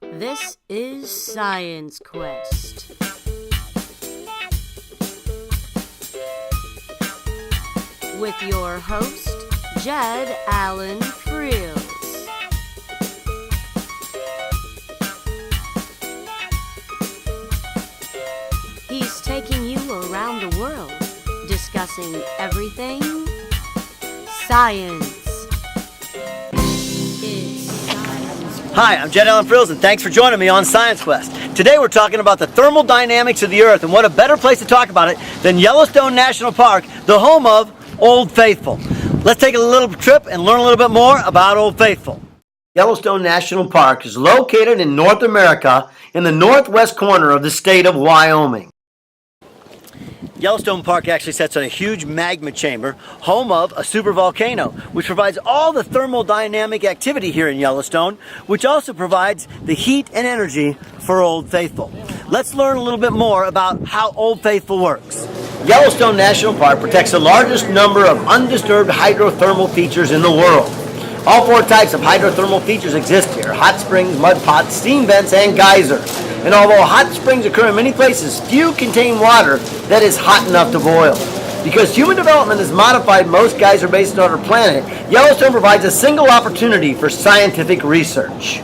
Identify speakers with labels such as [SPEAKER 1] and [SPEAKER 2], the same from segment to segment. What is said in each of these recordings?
[SPEAKER 1] This is Science Quest. With your host, Jed Allen Freels. He's taking you around the world, discussing everything science.
[SPEAKER 2] Hi, I'm Jed Allen Freels, and thanks for joining me on Science Quest. Today we're talking about the thermal dynamics of the Earth, and what a better place to talk about it than Yellowstone National Park, the home of Old Faithful. Let's take a little trip and learn a little bit more about Old Faithful. Yellowstone National Park is located in North America in the northwest corner of the state of Wyoming. Yellowstone Park actually sits on a huge magma chamber, home of a supervolcano, which provides all the thermodynamic activity here in Yellowstone, which also provides the heat and energy for Old Faithful. Let's learn a little bit more about how Old Faithful works. Yellowstone National Park protects the largest number of undisturbed hydrothermal features in the world. All four types of hydrothermal features exist here: hot springs, mud pots, steam vents, and geysers. And although hot springs occur in many places, few contain water that is hot enough to boil. Because human development has modified most geyser basins on our planet, Yellowstone provides a single opportunity for scientific research.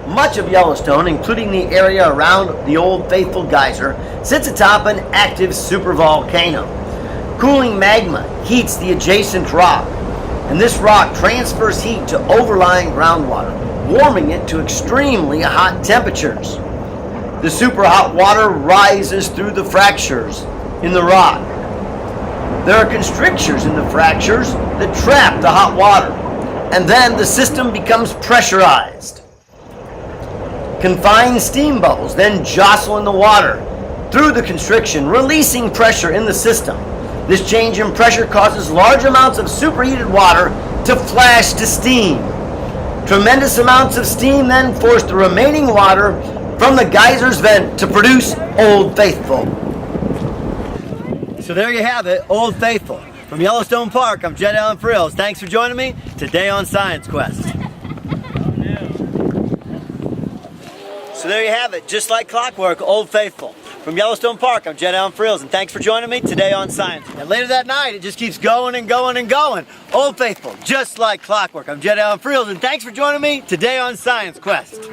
[SPEAKER 2] Much of Yellowstone, including the area around the Old Faithful Geyser, sits atop an active supervolcano. Cooling magma heats the adjacent rock, and this rock transfers heat to overlying groundwater, warming it to extremely hot temperatures. The super hot water rises through the fractures in the rock. There are constrictures in the fractures that trap the hot water, and then the system becomes pressurized. Confined steam bubbles then jostle in the water through the constriction, releasing pressure in the system. This change in pressure causes large amounts of superheated water to flash to steam. Tremendous amounts of steam then force the remaining water from the geyser's vent to produce Old Faithful. So there you have it, Old Faithful. From Yellowstone Park, I'm Jed Allen Freels. Thanks for joining me today on Science Quest. So there you have it, just like clockwork, Old Faithful. From Yellowstone Park, I'm Jed Allen Freels, and thanks for joining me today on Science. And later that night, it just keeps going and going and going. Old Faithful, just like clockwork. I'm Jed Allen Freels, and thanks for joining me today on Science Quest.